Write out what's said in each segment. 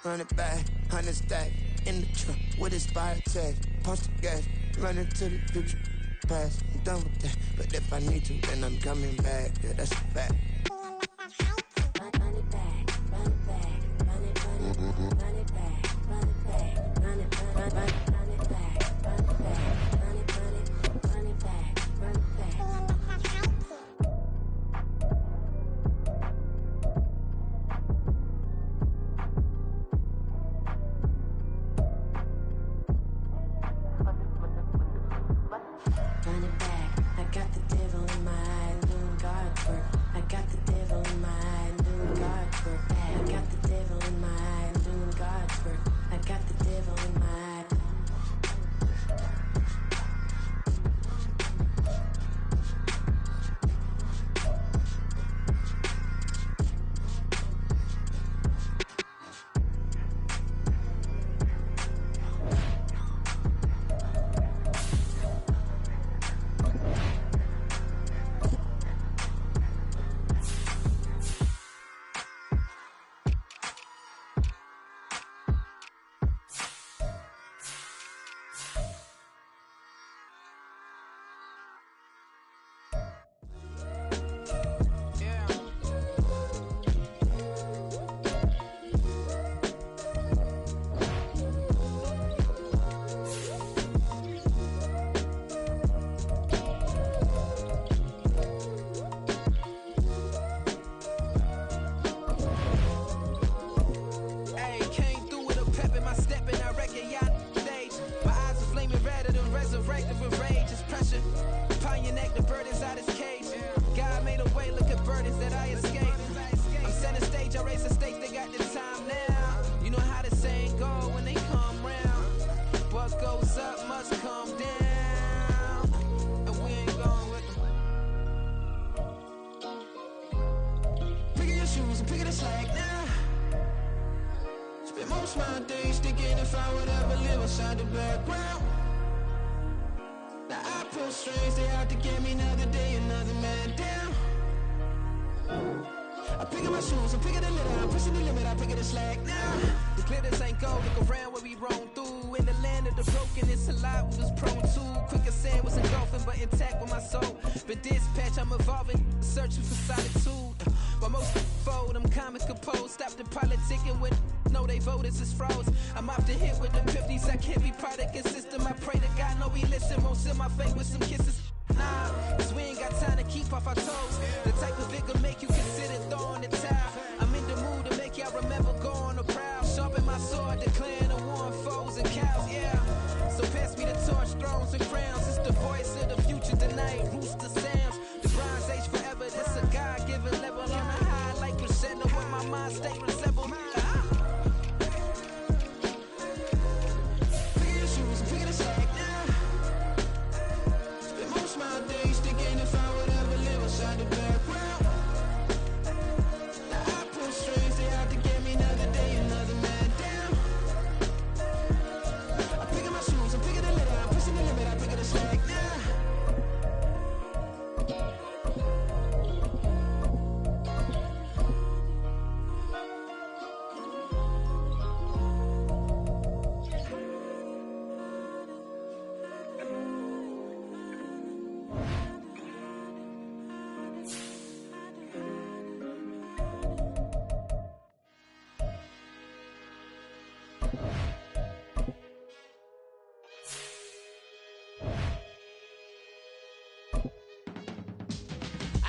run it back, 100 stack in the trunk with his fire tag. Punch the gas, running to the future. Past, I'm done with that. But if I need to, then I'm coming back. Yeah, that's a fact. Run it back, run it back, run it, run it, run it back, run it back, run it, run it, run it back, run it back, run it, run it, run it back, run it back. Run it back, I got the devil in my eye, doing God work. I got the devil in my eye, doing God work. I got the devil in my eye, doing God work. I got the devil in my eye.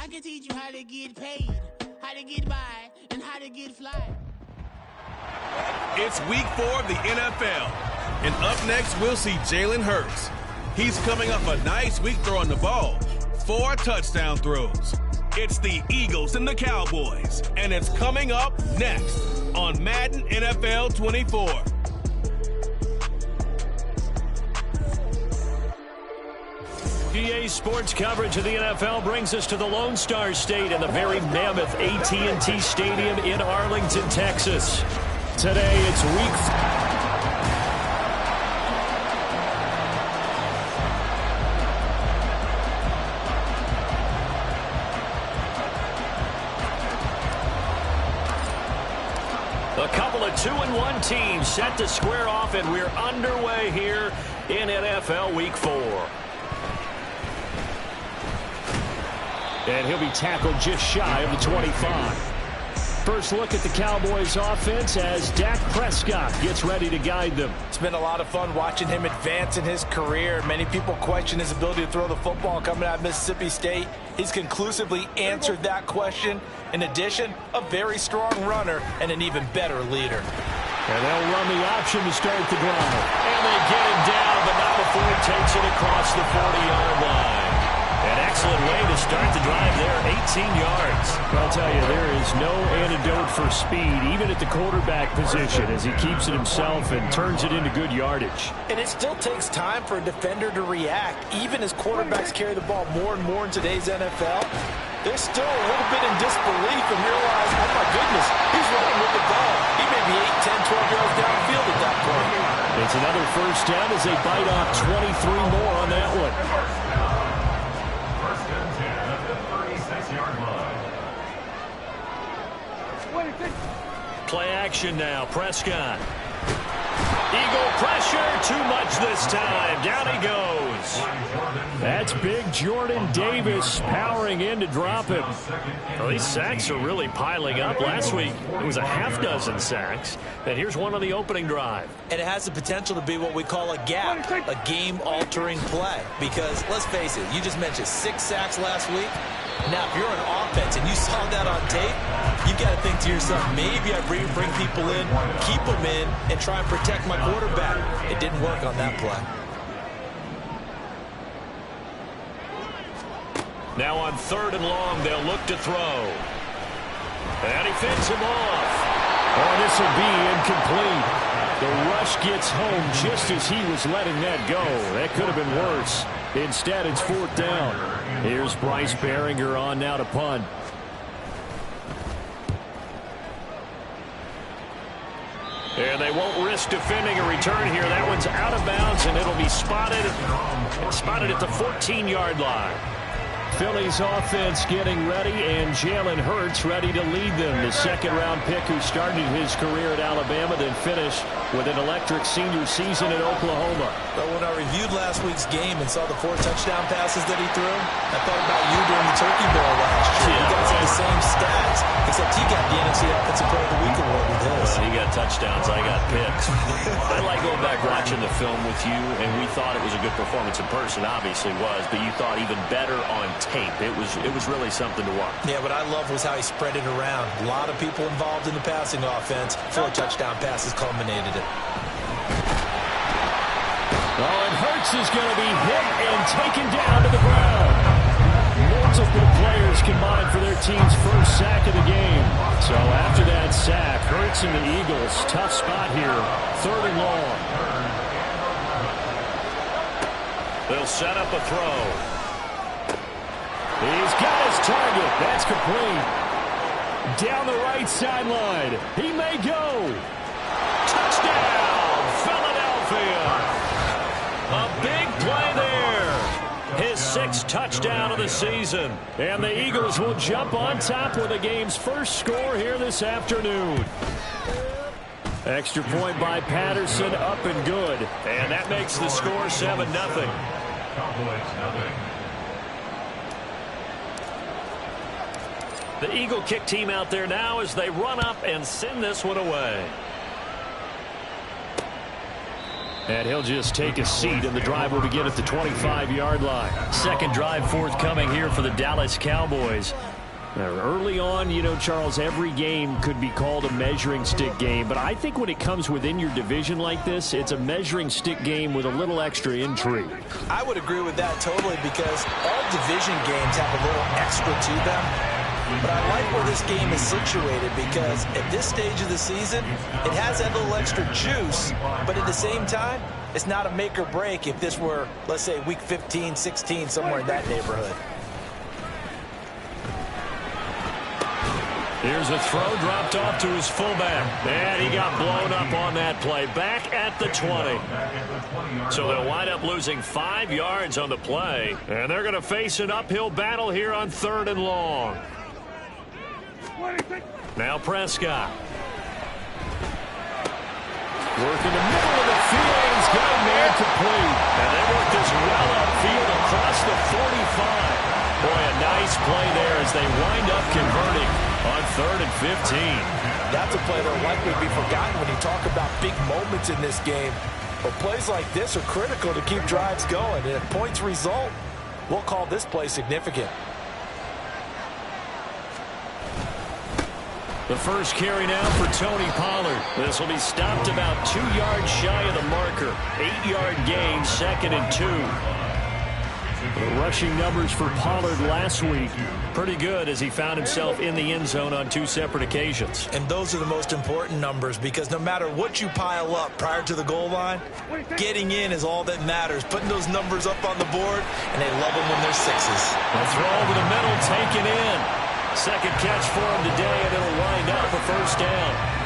I can teach you how to get paid, how to get by, and how to get fly. It's week 4 of the NFL. And up next, we'll see Jalen Hurts. He's coming off a nice week throwing the ball. 4 touchdown throws. It's the Eagles and the Cowboys. And it's coming up next on Madden NFL 24. PA Sports coverage of the NFL brings us to the Lone Star State and the very mammoth AT&T Stadium in Arlington, Texas. Today, it's week couple of 2-1 teams set to square off, and we're underway here in NFL Week 4. And he'll be tackled just shy of the 25. First look at the Cowboys offense as Dak Prescott gets ready to guide them. It's been a lot of fun watching him advance in his career. Many people question his ability to throw the football coming out of Mississippi State. He's conclusively answered that question. In addition, a very strong runner and an even better leader. And they'll run the option to start the drive. And they get him down, but not before he takes it across the 40-yard line. An excellent way to start the drive there, 18 yards. I'll tell you, there is no antidote for speed, even at the quarterback position, as he keeps it himself and turns it into good yardage. And it still takes time for a defender to react, even as quarterbacks carry the ball more and more in today's NFL. They're still a little bit in disbelief and realize, oh my goodness, he's running with the ball. He may be 8, 10, 12 yards downfield at that point. It's another first down as they bite off 23 more on that one. Play action now. Prescott. Eagle pressure. Too much this time. Down he goes. That's big Jordan Davis powering in to drop him. Well, these sacks are really piling up. Last week, it was a half-dozen sacks. And here's one on the opening drive. And it has the potential to be what we call a gap, a game-altering play. Because, let's face it, you just mentioned 6 sacks last week. Now, if you're an offense and you saw that on tape, you got to think to yourself, maybe I bring people in, keep them in, and try and protect my quarterback. It didn't work on that play. Now on 3rd and long, they'll look to throw. And he fends him off. Oh, this will be incomplete. The rush gets home just as he was letting that go. That could have been worse. Instead, it's 4th down. Here's Bryce Behringer on now to punt. And they won't risk defending a return here. That one's out of bounds, and it'll be spotted at the 14-yard line. Philly's offense getting ready, and Jalen Hurts ready to lead them. The second-round pick who started his career at Alabama, then finished with an electric senior season at Oklahoma. But when I reviewed last week's game and saw the 4 touchdown passes that he threw, I thought about you during the Turkey Bowl last year. You guys had the same stats, except he got the NFC Offensive Player of the Week award with his. Well, he got touchdowns, I got picks. I like going back watching the film with you, and we thought it was a good performance in person, obviously was, but you thought even better on tape. It was really something to watch. Yeah, what I loved was how he spread it around. A lot of people involved in the passing offense. 4 touchdown passes culminated it. Oh, and Hurts is going to be hit and taken down to the ground. Multiple players combined for their team's first sack of the game. So after that sack, Hurts and the Eagles, tough spot here. 3rd and long. They'll set up a throw. He's got his target. That's complete. Down the right sideline. He may go. Touchdown, Philadelphia. A big play there. His 6th touchdown of the season. And the Eagles will jump on top with the game's first score here this afternoon. Extra point by Patterson, up and good. And that makes the score 7-0. Cowboys nothing. The Eagle kick team out there now as they run up and send this one away. And he'll just take a seat, and the drive will begin at the 25-yard line. Second drive forthcoming here for the Dallas Cowboys. Now, early on, you know, Charles, every game could be called a measuring stick game, but I think when it comes within your division like this, it's a measuring stick game with a little extra intrigue. I would agree with that totally, because all division games have a little extra to them. But I like where this game is situated, because at this stage of the season, it has that little extra juice, but at the same time, it's not a make or break if this were, let's say, week 15, 16, somewhere in that neighborhood. Here's a throw dropped off to his fullback. And he got blown up on that play. Back at the 20. So they'll wind up losing 5 yards on the play. And they're going to face an uphill battle here on 3rd and long. Now Prescott. Working the middle of the field. He's got a man complete. And they work this well upfield across the 45. Boy, a nice play there as they wind up converting on 3rd and 15. That's a play that will likely be forgotten when you talk about big moments in this game. But plays like this are critical to keep drives going. And if points result, we'll call this play significant. The first carry now for Tony Pollard. This will be stopped about 2 yards shy of the marker. 8-yard gain, 2nd and 2. The rushing numbers for Pollard last week, pretty good as he found himself in the end zone on 2 separate occasions. And those are the most important numbers because no matter what you pile up prior to the goal line, getting in is all that matters. Putting those numbers up on the board, and they love them when they're 6s. A throw over the middle, taken in. Second catch for him today, and it'll wind up a first down.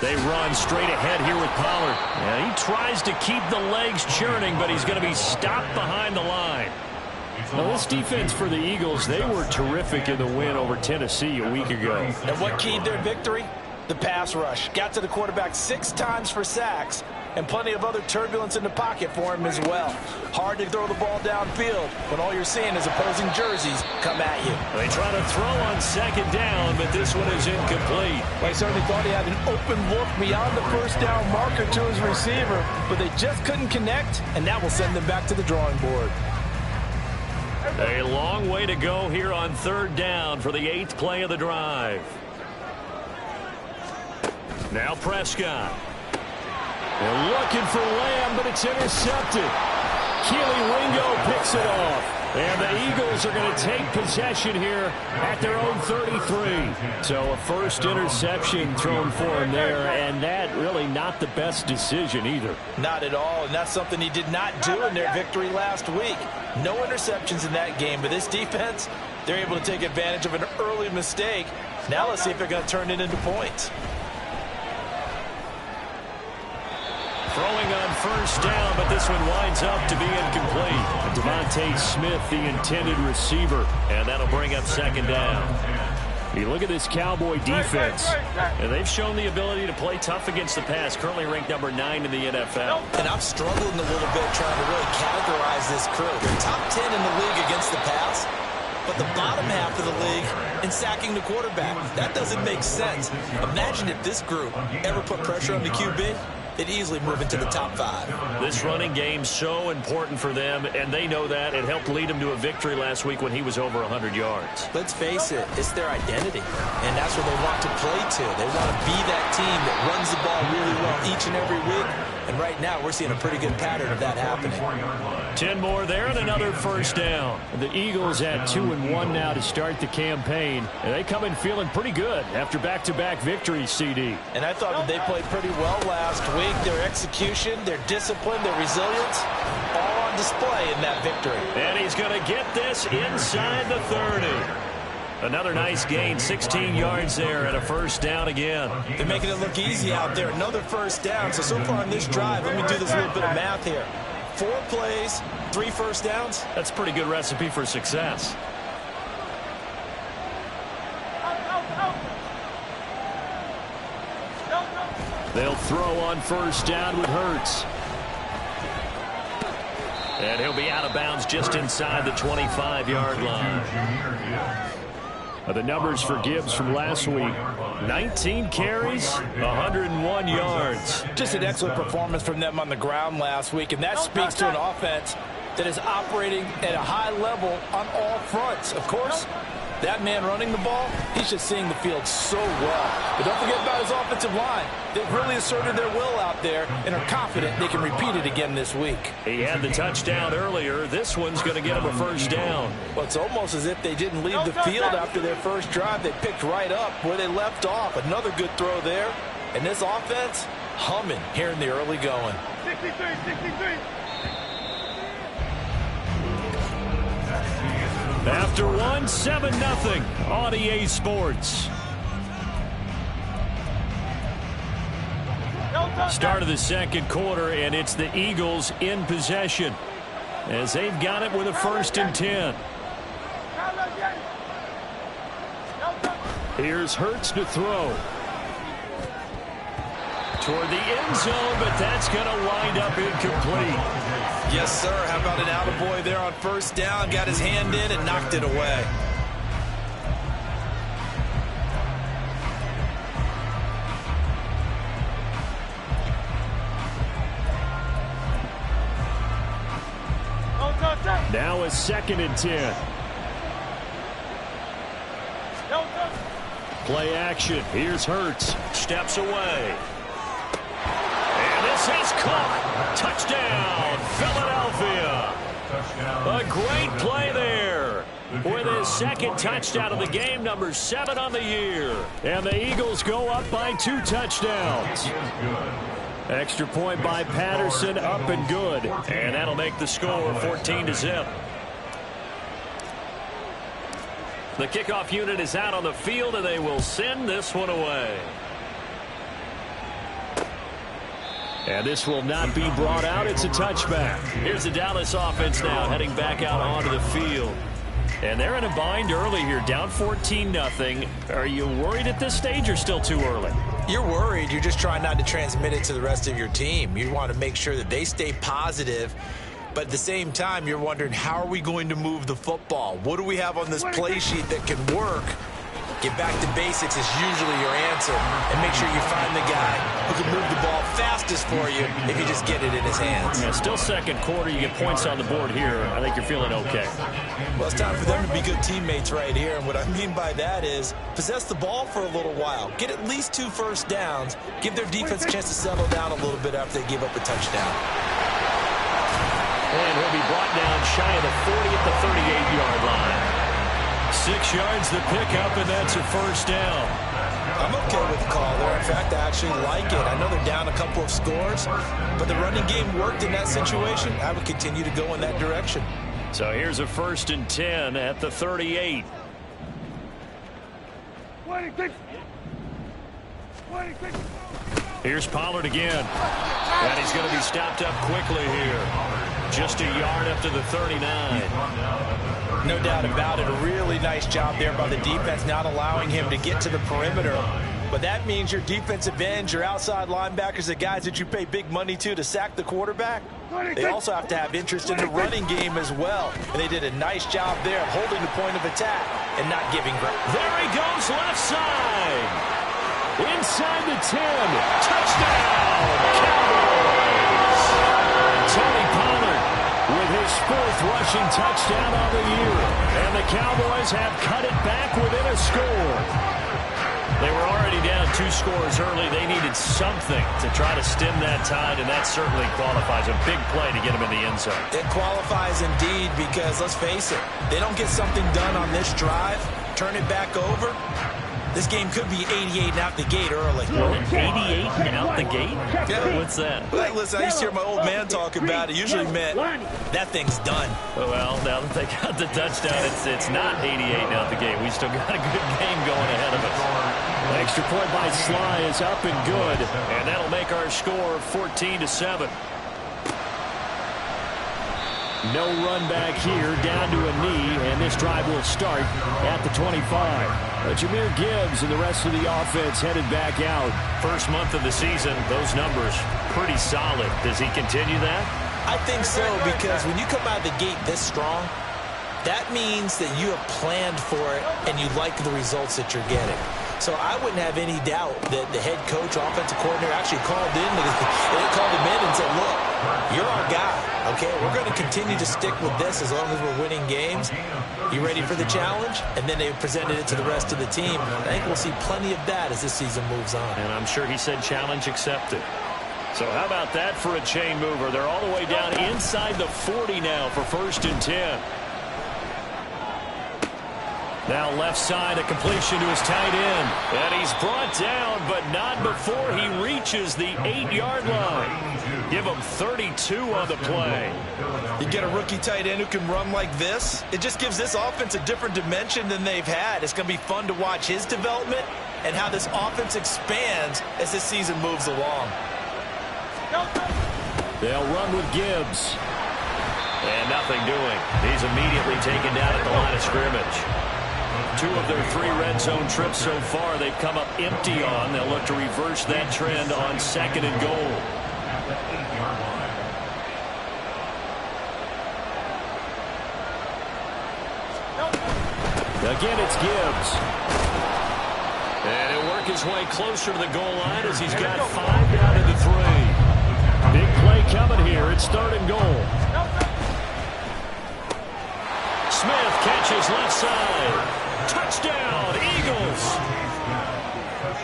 They run straight ahead here with Pollard. Yeah, he tries to keep the legs churning, but he's going to be stopped behind the line. Now, this defense for the Eagles, they were terrific in the win over Tennessee a week ago. And what keyed their victory? The pass rush. Got to the quarterback 6 times for sacks, and plenty of other turbulence in the pocket for him as well. Hard to throw the ball downfield when all you're seeing is opposing jerseys come at you. They try to throw on 2nd down, but this one is incomplete. Well, he certainly thought he had an open look beyond the first down marker to his receiver, but they just couldn't connect, and that will send them back to the drawing board. A long way to go here on 3rd down for the 8th play of the drive. Now Prescott. They're looking for Lamb, but it's intercepted. Keely Ringo picks it off. And the Eagles are going to take possession here at their own 33. So a first interception thrown for him there, and that really not the best decision either. Not at all, and that's something he did not do in their victory last week. No interceptions in that game, but this defense, they're able to take advantage of an early mistake. Now let's see if they're going to turn it into points. Throwing on first down, but this one winds up to be incomplete. Devontae Smith, the intended receiver, and that'll bring up 2nd down. You look at this Cowboy defense, and they've shown the ability to play tough against the pass, currently ranked number 9 in the NFL. And I'm struggling a little bit trying to really categorize this crew. They're top 10 in the league against the pass, but the bottom half of the league in sacking the quarterback. That doesn't make sense. Imagine if this group ever put pressure on the QB. They'd easily move into the top 5. This running game's so important for them, and they know that. It helped lead them to a victory last week when he was over 100 yards. Let's face it, it's their identity, and that's what they want to play to. They want to be that team that runs the ball really well each and every week, and right now we're seeing a pretty good pattern of that happening. 10 more there and another first down. The Eagles at 2-1 now to start the campaign, and they come in feeling pretty good after back-to-back victories, CD. And I thought that they played pretty well last week. Their execution, their discipline, their resilience, all on display in that victory. And he's going to get this inside the 30. Another nice gain, 16 yards there, and a first down again. They're making it look easy out there. Another first down. So far in this drive, let me do this little bit of math here. 4 plays, 3 first downs. That's a pretty good recipe for success. They'll throw on first down with Hurts. And he'll be out of bounds just inside the 25-yard line. The numbers for Gibbs from last week, 19 carries, 101 yards. Just an excellent performance from them on the ground last week, and that speaks to an offense that is operating at a high level on all fronts. Of course, that man running the ball, he's just seeing the field so well. But don't forget about his offensive line. They've really asserted their will out there and are confident they can repeat it again this week. He had the touchdown earlier. This one's going to get him a first down. Well, it's almost as if they didn't leave the field after their first drive. They picked right up where they left off. Another good throw there. And this offense, humming here in the early going. 63. After 1, 7-0 on EA Sports. Start of the second quarter, and it's the Eagles in possession as they've got it with a 1st and 10. Here's Hurts to throw. Toward the end zone, but that's going to wind up incomplete. Yes, sir. How about an attaboy there on 1st down? Got his hand in and knocked it away. Now a 2nd and 10. Play action. Here's Hurts. Steps away. And this is caught. Touchdown, Philadelphia. A great play there. With his 2nd touchdown of the game, number 7 on the year. And the Eagles go up by 2 touchdowns. Extra point by Patterson, up and good. And that'll make the score 14-0. The kickoff unit is out on the field, and they will send this one away. And this will not be brought out. It's a touchback. Here's the Dallas offense now heading back out onto the field. And they're in a bind early here, down 14-0. Are you worried at this stage or still too early? You're worried. You're just trying not to transmit it to the rest of your team. You want to make sure that they stay positive. But at the same time, you're wondering, how are we going to move the football? What do we have on this play sheet that can work? Get back to basics is usually your answer. And make sure you find the guy who can move the ball fastest for you if you just get it in his hands. Yeah, still second quarter. You get points on the board here. I think you're feeling okay. Well, it's time for them to be good teammates right here. And what I mean by that is possess the ball for a little while. Get at least 2 first downs. Give their defense a chance to settle down a little bit after they give up a touchdown. And he'll be brought down shy of the 40 at the 38-yard line. 6 yards the pickup, and that's a 1st down. I'm okay with the call there. In fact, I actually like it. I know they're down a couple of scores, but the running game worked in that situation. I would continue to go in that direction. So here's a 1st and 10 at the 38. Here's Pollard again. And he's going to be stopped up quickly here. Just a yard up to the 39. No doubt about it. A really nice job there by the defense, not allowing him to get to the perimeter. But that means your defensive ends, your outside linebackers, the guys that you pay big money to sack the quarterback, they also have to have interest in the running game as well. And they did a nice job there of holding the point of attack and not giving ground. There he goes, left side. Inside the 10. Touchdown, Cowboys. Tony Pollard with his 4th rushing touchdown on the year. And the Cowboys have cut it back within a score. They were already down 2 scores early. They needed something to try to stem that tide, and that certainly qualifies. A big play to get them in the end zone. It qualifies indeed because, let's face it, they don't get something done on this drive, turn it back over, this game could be 88 and out the gate early. 88 and out the gate? Yeah. What's that? Well, listen, I used to hear my old man talk about it. Usually meant that thing's done. Well, now that they got the touchdown, it's not 88 and out the gate. We still got a good game going ahead of us. Extra point by Sly is up and good, and that'll make our score 14-7. No run back here, down to a knee, and this drive will start at the 25. Jahmyr Gibbs and the rest of the offense headed back out. First month of the season, those numbers pretty solid. Does he continue that? I think so, because when you come out of the gate this strong, that means that you have planned for it and you like the results that you're getting. So I wouldn't have any doubt that the head coach, offensive coordinator, actually called him in and said, look, you're our guy, okay? We're going to continue to stick with this as long as we're winning games. You ready for the challenge? And then they presented it to the rest of the team. I think we'll see plenty of that as this season moves on. And I'm sure he said challenge accepted. So how about that for a chain mover? They're all the way down inside the 40 now for 1st and 10. Now left side, a completion to his tight end. And he's brought down, but not before he reaches the 8-yard line. Give him 32 on the play. You get a rookie tight end who can run like this, it just gives this offense a different dimension than they've had. It's going to be fun to watch his development and how this offense expands as this season moves along. They'll run with Gibbs. And nothing doing. He's immediately taken down at the line of scrimmage. 2 of their 3 red zone trips so far they've come up empty on. They'll look to reverse that trend on 2nd and goal. Again, it's Gibbs. And he'll work his way closer to the goal line as he's got 5 down to 3. Big play coming here. It's 3rd and goal. Smith catches left side. Touchdown, Eagles.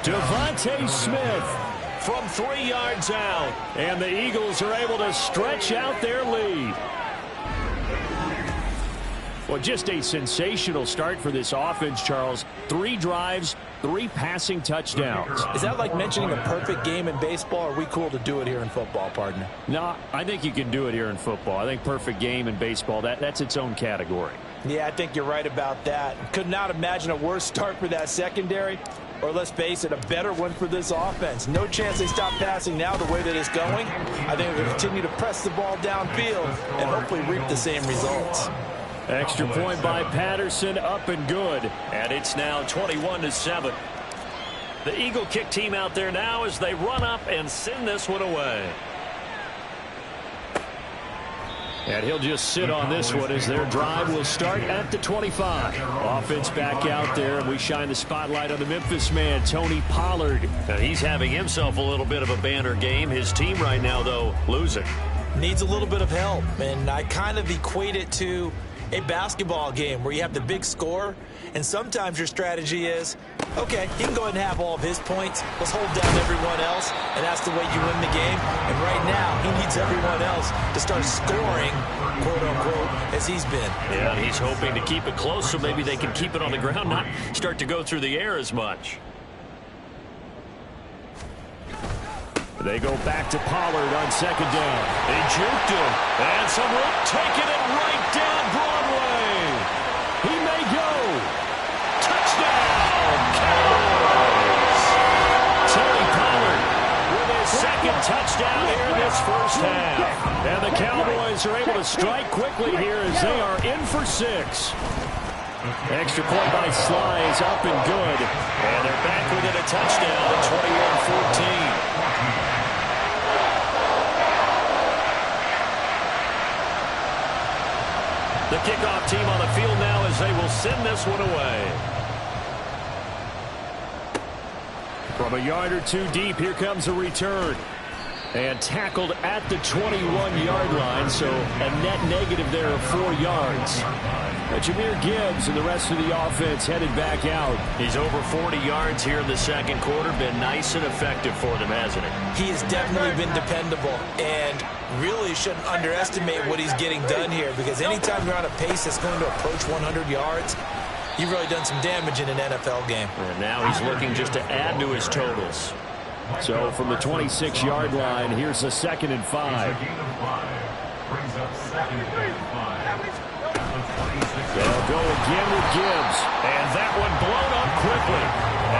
Devontae Smith from 3 yards out. And the Eagles are able to stretch out their lead. Well, just a sensational start for this offense, Charles. 3 drives, 3 passing touchdowns. Is that like mentioning a perfect game in baseball, or are we cool to do it here in football, partner? No, I think you can do it here in football. I think perfect game in baseball, that's its own category. Yeah, I think you're right about that. Could not imagine a worse start for that secondary, or let's face it, a better one for this offense. No chance they stop passing now the way that it's going. I think we'll continue to press the ball downfield and hopefully reap the same results. Extra point by Patterson, up and good. And it's now 21-7. The Eagle kick team out there now as they run up and send this one away. And he'll just sit on this one as their drive will start at the 25. Offense back out there, and we shine the spotlight on the Memphis man, Tony Pollard. Now he's having himself a little bit of a banner game. His team right now, though, losing. Needs a little bit of help, and I kind of equate it to a basketball game where you have the big score, and sometimes your strategy is, okay, he can go ahead and have all of his points. Let's hold down everyone else, and that's the way you win the game. And right now, he needs everyone else to start scoring, quote-unquote, as he's been. Yeah, he's hoping to keep it close so maybe they can keep it on the ground, not start to go through the air as much. They go back to Pollard on 2nd down. They juked him. And some room taking it right down Broadway. He may go. Touchdown, Cowboys. Tony Pollard with his 2nd touchdown here in this first half. And the Cowboys are able to strike quickly here as they are in for 6. Extra point by Sly is up and good. And they're back within a touchdown at 21-14. The kickoff team on the field now as they will send this one away. From a yard or 2 deep, here comes a return. And tackled at the 21-yard line, so a net negative there of 4 yards. Jahmyr Gibbs and the rest of the offense headed back out. He's over 40 yards here in the 2nd quarter. Been nice and effective for them, hasn't he? He has definitely been dependable, and really shouldn't underestimate what he's getting done here, because anytime you're on a pace that's going to approach 100 yards, you've really done some damage in an NFL game. And now he's looking just to add to his totals. So from the 26-yard line, here's a 2nd and 5. They'll go again with Gibbs. And that one blown up quickly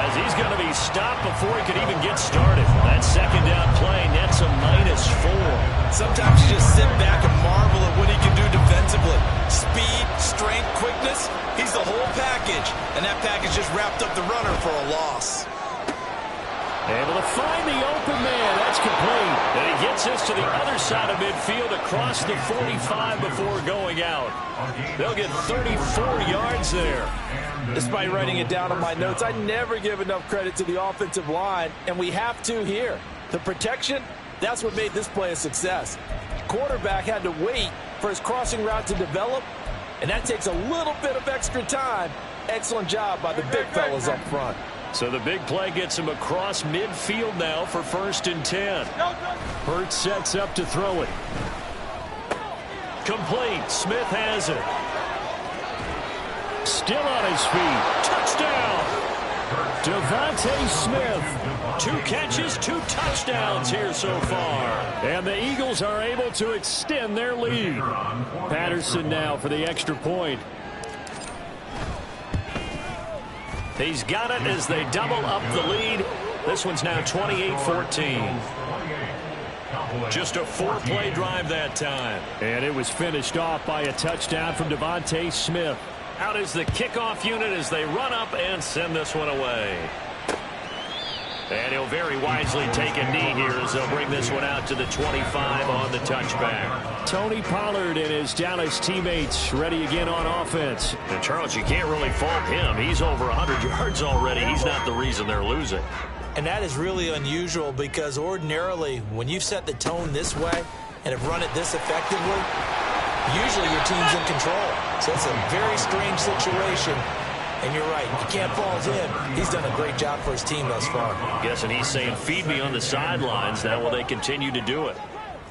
as he's going to be stopped before he could even get started. That 2nd down play nets a -4. Sometimes you just sit back and marvel at what he can do defensively. Speed, strength, quickness, he's the whole package. And that package just wrapped up the runner for a loss. Able to find the open man. That's complete. And he gets this to the other side of midfield across the 45 before going out. They'll get 34 yards there. Despite writing it down on my notes, I never give enough credit to the offensive line, and we have to here. The protection, that's what made this play a success. Quarterback had to wait for his crossing route to develop, and that takes a little bit of extra time. Excellent job by the big fellas up front. So the big play gets him across midfield now for 1st and 10. Hurts sets up to throw it. Complete. Smith has it. Still on his feet. Touchdown! Devontae Smith. 2 catches, 2 touchdowns here so far. And the Eagles are able to extend their lead. Patterson now for the extra point. He's got it as they double up the lead. This one's now 28-14. Just a 4-play drive that time. And it was finished off by a touchdown from Devontae Smith. Out is the kickoff unit as they run up and send this one away. And he'll very wisely take a knee here as they'll bring this one out to the 25 on the touchback. Tony Pollard and his Dallas teammates ready again on offense. And Charles, you can't really fault him. He's over 100 yards already. He's not the reason they're losing. And that is really unusual because ordinarily when you've set the tone this way and have run it this effectively, usually your team's in control. So it's a very strange situation. And you're right, you can't fault him. He's done a great job for his team thus far. I'm guessing he's saying, feed me on the sidelines. Now will they continue to do it?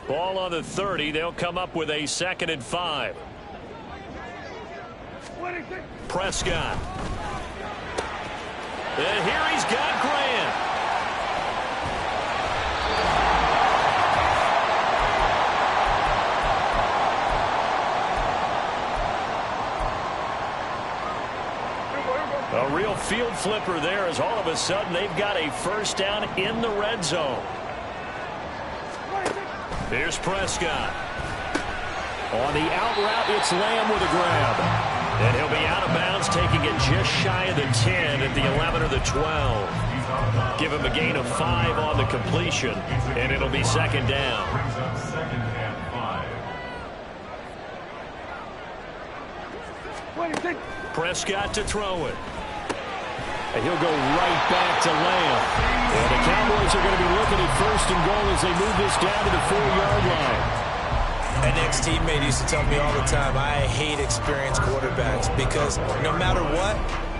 Ball on the 30. They'll come up with a 2nd and 5. Prescott. And here he's got Grant. A real field flipper there as all of a sudden they've got a first down in the red zone. Here's Prescott. On the out route, it's Lamb with a grab. And he'll be out of bounds, taking it just shy of the 10 at the 11 or the 12. Give him a gain of 5 on the completion, and it'll be 2nd down. Prescott to throw it. And he'll go right back to Lamb. And the Cowboys are going to be looking at 1st and goal as they move this down to the 4-yard line. An ex-teammate used to tell me all the time, I hate experienced quarterbacks because no matter what,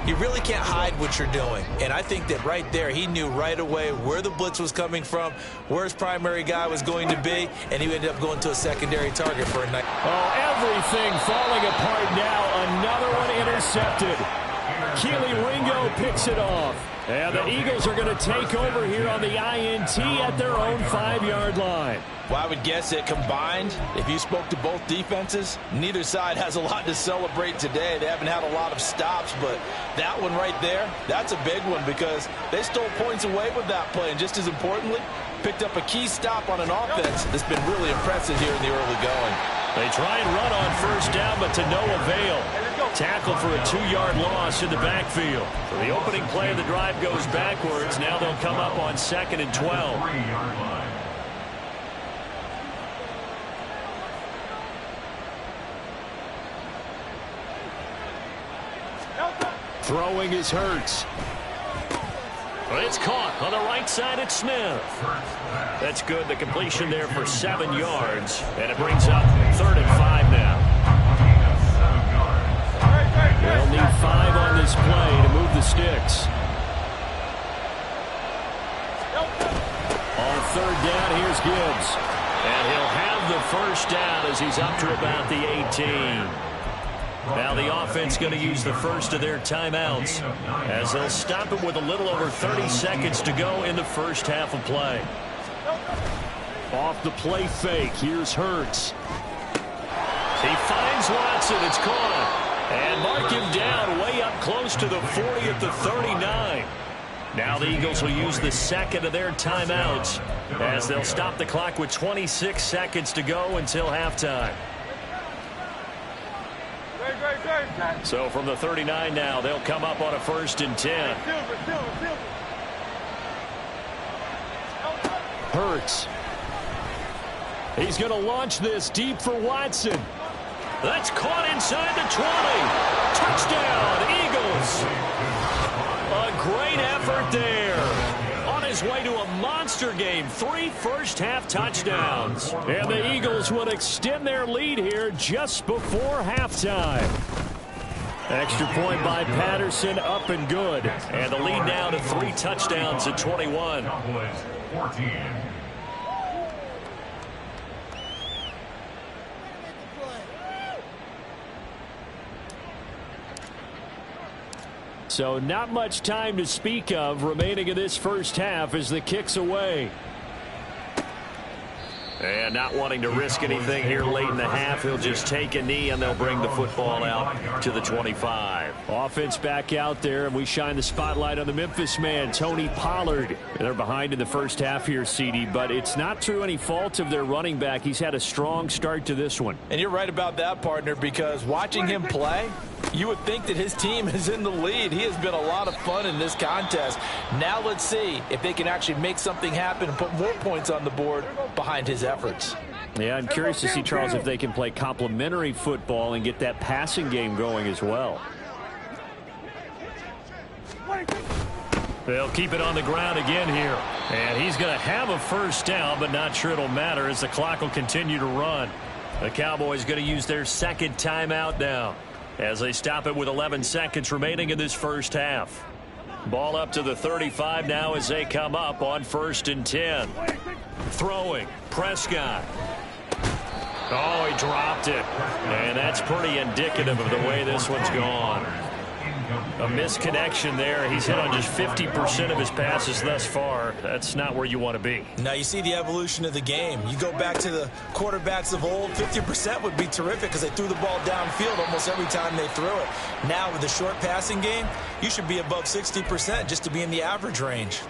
you really can't hide what you're doing. And I think that right there, he knew right away where the blitz was coming from, where his primary guy was going to be, and he ended up going to a secondary target for a night. Oh, everything falling apart now. Another one intercepted. Keely Ringo picks it off. And the Eagles are going to take over here on the INT at their own 5-yard line. Well, I would guess that combined, if you spoke to both defenses, neither side has a lot to celebrate today. They haven't had a lot of stops, but that one right there, that's a big one because they stole points away with that play. And just as importantly, picked up a key stop on an offense that's been really impressive here in the early going. They try and run on 1st down, but to no avail. Tackle for a 2-yard loss in the backfield. So the opening play of the drive goes backwards. Now they'll come up on 2nd and 12. Throwing is Hurts. It's caught on the right side at Smith. That's good. The completion there for 7 yards. And it brings up 3rd and 5 now. They'll need 5 on this play to move the sticks. On 3rd down, here's Gibbs. And he'll have the 1st down as he's up to about the 18. Now the offense going to use the first of their timeouts as they'll stop it with a little over 30 seconds to go in the first half of play. Off the play fake, here's Hurts. He finds Watson, it's caught. And mark him down way up close to the 40 at the 39. Now the Eagles will use the 2nd of their timeouts as they'll stop the clock with 26 seconds to go until halftime. So from the 39 now, they'll come up on a 1st and 10. Hurts. He's going to launch this deep for Watson. That's caught inside the 20. Touchdown, Eagles. A great effort there. On his way to a monster game. 3 first-half touchdowns. And the Eagles will extend their lead here just before halftime. Extra point by Patterson, up and good. And the lead now to 3 touchdowns at 21. So not much time to speak of remaining in this first half as the kick's away. And not wanting to risk anything here late in the half, he'll just take a knee and they'll bring the football out to the 25. Offense back out there, and we shine the spotlight on the Memphis man, Tony Pollard. They're behind in the first half here, CD, but it's not through any fault of their running back. He's had a strong start to this one. And you're right about that, partner, because watching him play, you would think that his team is in the lead. He has been a lot of fun in this contest. Now let's see if they can actually make something happen and put more points on the board behind his efforts. Yeah, I'm curious to see, Charles, if they can play complementary football and get that passing game going as well. They'll keep it on the ground again here. And he's going to have a first down, but not sure it'll matter as the clock will continue to run. The Cowboys going to use their second timeout now as they stop it with 11 seconds remaining in this first half. Ball up to the 35 now as they come up on 1st and 10. Throwing, Prescott. Oh, he dropped it. And that's pretty indicative of the way this one's gone. A misconnection there. He's hit on just 50% of his passes thus far. That's not where you want to be. Now you see the evolution of the game. You go back to the quarterbacks of old, 50% would be terrific because they threw the ball downfield almost every time they threw it. Now with the short passing game, you should be above 60% just to be in the average range.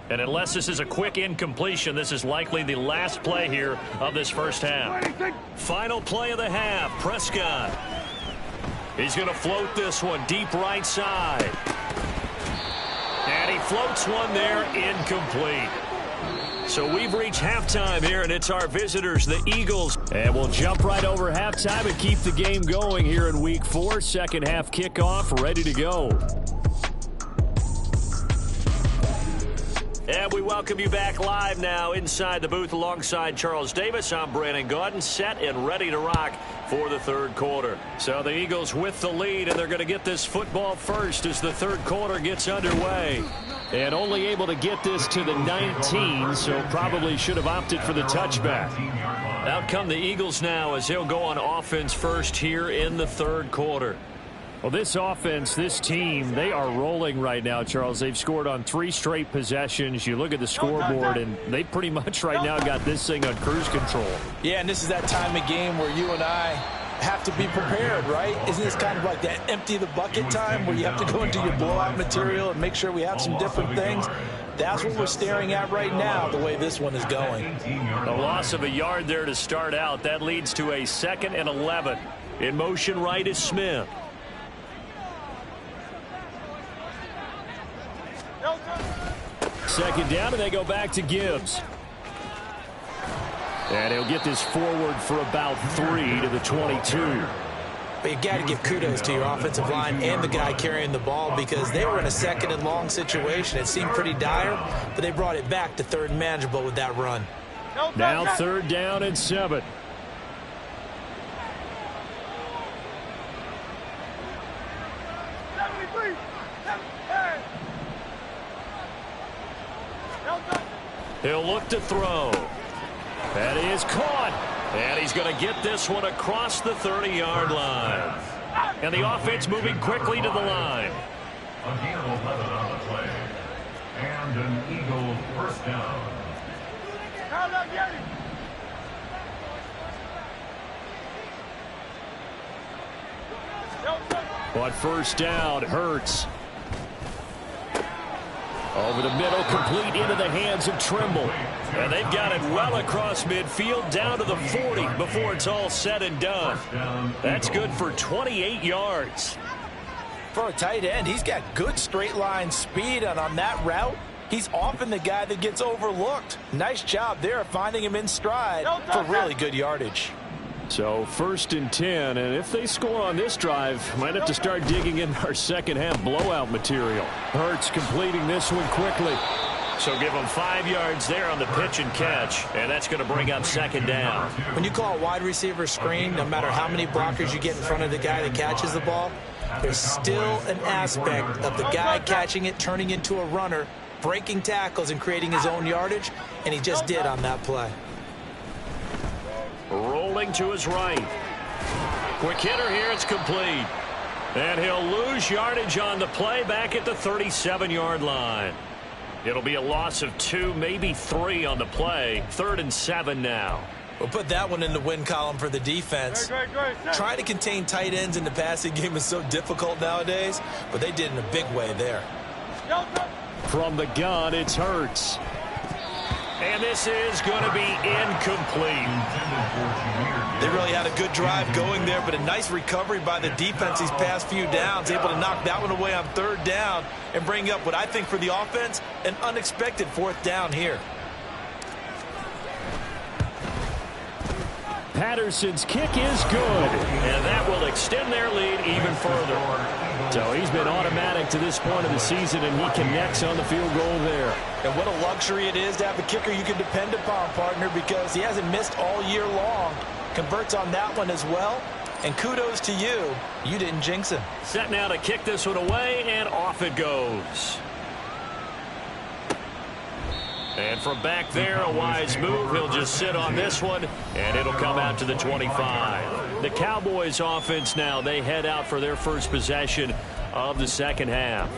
And unless this is a quick incompletion, this is likely the last play here of this first half. Final play of the half, Prescott. He's going to float this one deep right side. And he floats one there, incomplete. So we've reached halftime here, and it's our visitors, the Eagles. And we'll jump right over halftime and keep the game going here in Week 4. Second half kickoff, ready to go. And we welcome you back live now inside the booth alongside Charles Davis. I'm Brandon Gaudin, set and ready to rock for the third quarter. So the Eagles with the lead, and they're going to get this football first as the third quarter gets underway. And only able to get this to the 19, so probably should have opted for the touchback. Out come the Eagles now as they'll go on offense first here in the third quarter. Well, this offense, this team, they are rolling right now, Charles. They've scored on 3 straight possessions. You look at the scoreboard, and they pretty much right now got this thing on cruise control. Yeah, and this is that time of game where you and I have to be prepared, right? Isn't this kind of like that empty the bucket time where you have to go into your blowout material and make sure we have some different things? That's what we're staring at right now, the way this one is going. A loss of a yard there to start out. That leads to a 2nd and 11. In motion right is Smith. Second down, and they go back to Gibbs. And he'll get this forward for about 3 to the 22. But you got to give kudos to your offensive line and the guy carrying the ball because they were in a 2nd and long situation. It seemed pretty dire, but they brought it back to 3rd and manageable with that run. Now 3rd down and 7. He'll look to throw. And he is caught. And he's going to get this one across the 30-yard line. And the offense moving quickly to the line. Again, 11 on the play. And an Eagle first down. On first down, Hurts. Over the middle, complete into the hands of Trimble. And they've got it well across midfield, down to the 40 before it's all said and done. That's good for 28 yards. For a tight end, he's got good straight line speed, and on that route, he's often the guy that gets overlooked. Nice job there finding him in stride for really good yardage. So 1st and 10, and if they score on this drive, might have to start digging in our second half blowout material. Hurts completing this one quickly. So give them 5 yards there on the pitch and catch, and that's going to bring up 2nd down. When you call a wide receiver screen, no matter how many blockers you get in front of the guy that catches the ball, there's still an aspect of the guy catching it, turning into a runner, breaking tackles and creating his own yardage, and he just did on that play. Rolling to his right. Quick hitter here, it's complete. And he'll lose yardage on the play back at the 37-yard line. It'll be a loss of 2, maybe 3 on the play. 3rd and 7 now. We'll put that one in the win column for the defense. Trying to contain tight ends in the passing game is so difficult nowadays, but they did in a big way there. From the gun, it's Hurts. And this is going to be incomplete. They really had a good drive going there, but a nice recovery by the defense these past few downs, able to knock that one away on 3rd down and bring up what I think for the offense, an unexpected 4th down here. Patterson's kick is good, and that will extend their lead even further. So he's been automatic to this point of the season, and he connects on the field goal there. And what a luxury it is to have a kicker you can depend upon, partner, because he hasn't missed all year long. Converts on that one as well, and kudos to you. You didn't jinx him. Set now to kick this one away, and off it goes. And from back there, a wise move. He'll just sit on this one, and it'll come out to the 25. The Cowboys offense now, they head out for their first possession of the second half.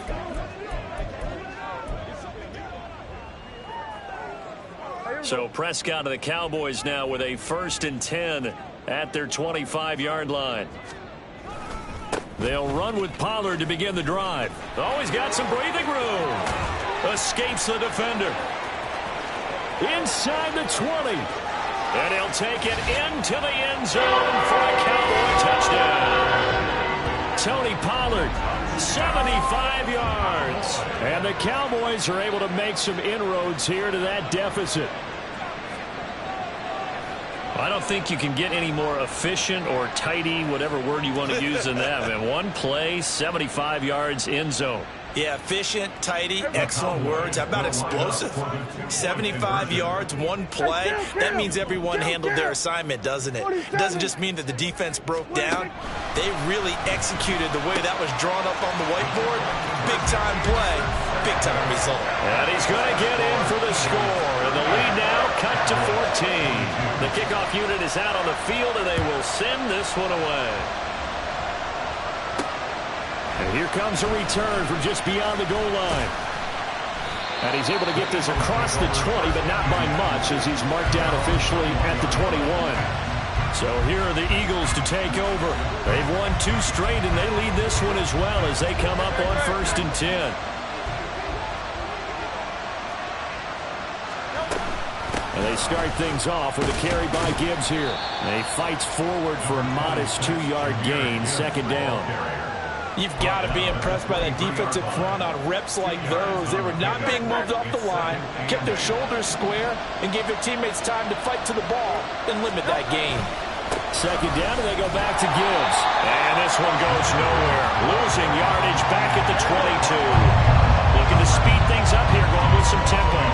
So Prescott of the Cowboys now with a 1st and 10 at their 25-yard line. They'll run with Pollard to begin the drive. Oh, he's got some breathing room. Escapes the defender. Inside the 20. And he'll take it into the end zone for a Cowboy touchdown. Tony Pollard, 75 yards. And the Cowboys are able to make some inroads here to that deficit. I don't think you can get any more efficient or tidy, whatever word you want to use in that. And one play, 75 yards, end zone. Yeah, efficient, tidy, excellent words. How about explosive? 75 yards, one play. That means everyone handled their assignment, doesn't it? It doesn't just mean that the defense broke down. They really executed the way that was drawn up on the whiteboard. Big-time play, big-time result. And he's going to get in for the score. And the lead now cut to 14. The kickoff unit is out on the field, and they will send this one away. And here comes a return from just beyond the goal line. And he's able to get this across the 20, but not by much, as he's marked down officially at the 21. So here are the Eagles to take over. They've won 2 straight, and they lead this one as well as they come up on 1st and 10. And they start things off with a carry by Gibbs here. And he fights forward for a modest 2-yard gain, 2nd down. You've got to be impressed by that defensive front on reps like those. They were not being moved off the line, kept their shoulders square, and gave their teammates time to fight to the ball and limit that gain. 2nd down, and they go back to Gibbs. And this one goes nowhere. Losing yardage back at the 22. Looking to speed things up here, going with some tempo.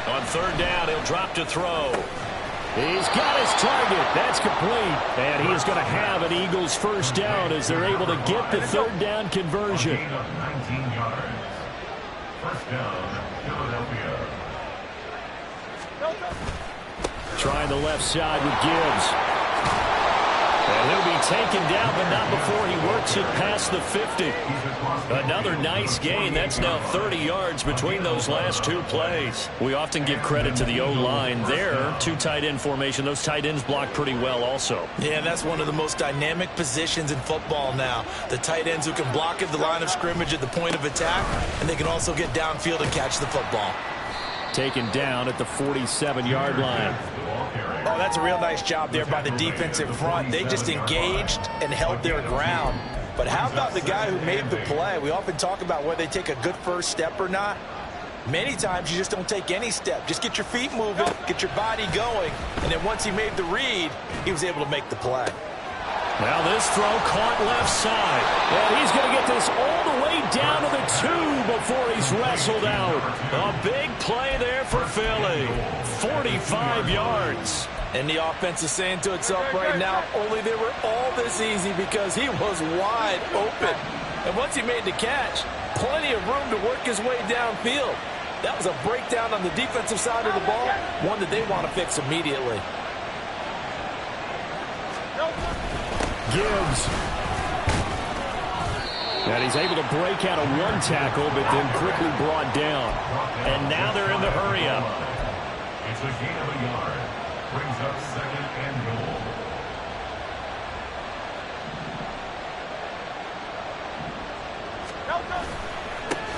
On 3rd down, he'll drop to throw. He's got his target. That's complete. And he is going to have an Eagles 1st down as they're able to get the 3rd down conversion. 19 yards. 1st down, Philadelphia. Trying the left side with Gibbs. And he'll be taken down, but not before he works it past the 50. Another nice gain. That's now 30 yards between those last 2 plays. We often give credit to the O-line there. 2 tight end formation. Those tight ends block pretty well also. Yeah, that's one of the most dynamic positions in football now. The tight ends who can block at the line of scrimmage at the point of attack, and they can also get downfield and catch the football. Taken down at the 47-yard line. Oh, that's a real nice job there by the defensive front. They just engaged and held their ground. But how about the guy who made the play? We often talk about whether they take a good first step or not. Many times you just don't take any step. Just get your feet moving, get your body going, and then once he made the read, he was able to make the play. Now this throw caught left side. And he's going to get this all the way down to the 2 before he's wrestled out. A big play there for Philly. 45 yards. And the offense is saying to itself right now, only they were all this easy because he was wide open. And once he made the catch, plenty of room to work his way downfield. That was a breakdown on the defensive side of the ball, one that they want to fix immediately. Gibbs. And he's able to break out of one tackle, but then quickly brought down. And now they're in the hurry-up. It's a gain of a yard. Brings up 2nd and goal.